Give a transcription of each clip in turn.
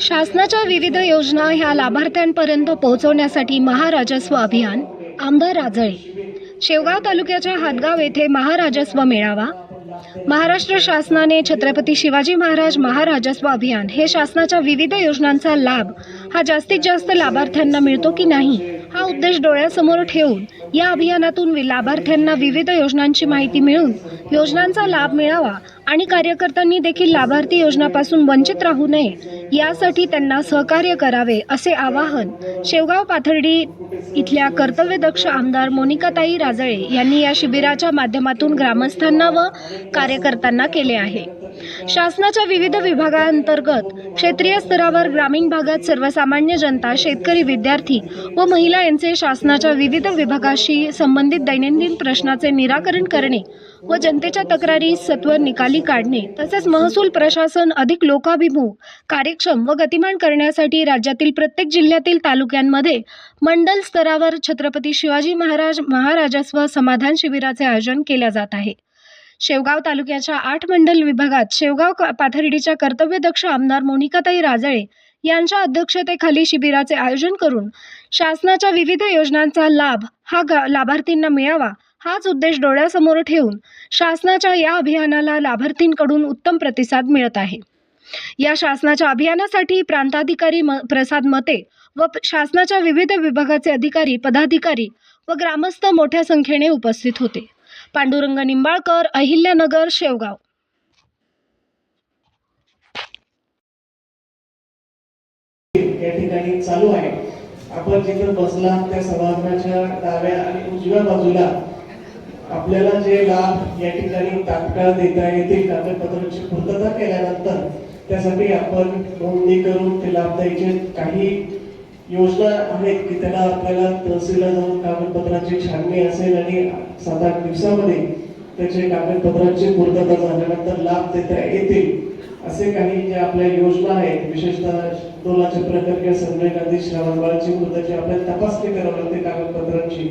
शासनाच्या विविध योजना ह्या लाभार्थ्यांपर्यंत पोहोचवण्यासाठी महाराजस्व अभियान आमदार राजळे। शेवगाव तालुक्याच्या हातगाव येथे महाराजस्व मेळावा। महाराष्ट्र शासनाने छत्रपती शिवाजी महाराज महाराजस्व अभियान हे शासनाच्या विविध योजनांचा लाभ हा जास्तीत जास्त लाभार्थ्यांना मिळतो की नाही हा उद्देश डोळ्यासमोर ठेवून या अभियानातून लाभार्थ्यांना विविध योजनांची माहिती मिळून योजनांचा लाभ मिळावा आणि कार्यकर्त्यांनी देखील लाभार्थी योजनापासून वंचित राहू नये यासाठी त्यांना सहकार्य करावे असे आवाहन शेवगाव पाथर्डी इथल्या कर्तव्यदक्ष आमदार मोनिकाताई राजळे यांनी या शिबिराच्या माध्यमातून ग्रामस्थांना व कार्यकर्त्यांना केले आहे। शासनाच्या विविध विभागांतर्गत क्षेत्रीय स्तरावर ग्रामीण भागात सर्वसामान्य जनता, शेतकरी, विद्यार्थी व महिला यांचे शासनाच्या विविध विभागाशी संबंधित दैनंदिन प्रश्नाचे निराकरण करणे व जनतेच्या तक्रारी सत्वर निकाली काढणे तसेच महसूल प्रशासन अधिक लोकाभिमुख, कार्यक्षम व गतिमान करण्यासाठी राज्यातील प्रत्येक जिल्ह्यातील तालुक्यांमध्ये मंडल स्तरावर छत्रपती शिवाजी महाराज महाराजस्व समाधान शिबिराचे आयोजन केले जात आहे। शेवगाव तालुक्याच्या 8 मंडल विभागात शेवगाव पाथर्डीच्या कर्तव्यदक्ष आमदार मोनिकाताई राजळे यांच्या अध्यक्षतेखाली शिबिराचे आयोजन करून शासनाच्या विविध योजनांचा लाभ हा लाभार्थींना मिळावा हाच उद्देश डोळ्यासमोर ठेवून शासनाच्या या अभियानाला लाभार्थींकडून उत्तम प्रतिसाद मिळत आहे। या शासनाच्या अभियानासाठी प्रांताधिकारी प्रसाद मते व शासनाच्या विविध विभागाचे अधिकारी, पदाधिकारी व ग्रामस्थ मोठ्या संख्येने उपस्थित होते। पांडुरंग निंबाळकर, अहिल्यानगर, शेवगाव। या ठिकाणी चालू आहे। आपण जिथे बसला त्या सभागृहाच्या डाव्या आणि उजव्या बाजूला आपल्याला जे लाभ या ठिकाणी तात्काळ देता येतील कागदपत्रांची पूर्तता केल्यानंतर त्यासाठी आपण नोंदणी करून ते लाभ द्यायचे काही योजना आहेत की त्याला आपल्याला तहसीलला जाऊन कागदपत्रांची छाननी असेल आणि 7-8 दिवसामध्ये त्याचे कागदपत्रांची पूर्तता झाल्यानंतर लाभ देता येतील असे काही जे आपल्या योजना आहेत, विशेषतः टोलाचे प्रकार किंवा संजय गांधी श्रावणबाळाची मुदतची आपल्याला तपासणी करावी लागते कागदपत्रांची।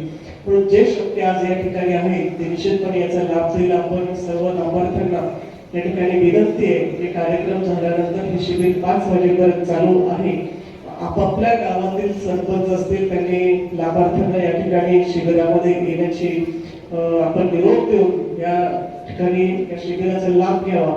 पण जे शक्य आज या ठिकाणी आहे ते निश्चितपणे याचा लाभ देईल। आपण सर्व लाभार्थ्यांना या ठिकाणी विनंती आहे की कार्यक्रम झाल्यानंतर हे शिबिर 5 वाजेपर्यंत चालू आहे। आपापल्या गावातील सरपंच असतील त्यांनी लाभार्थ्यांना या ठिकाणी शिबिरामध्ये येण्याची आपण निरोप देऊन या ठिकाणी या शिबिराचा लाभ घ्यावा।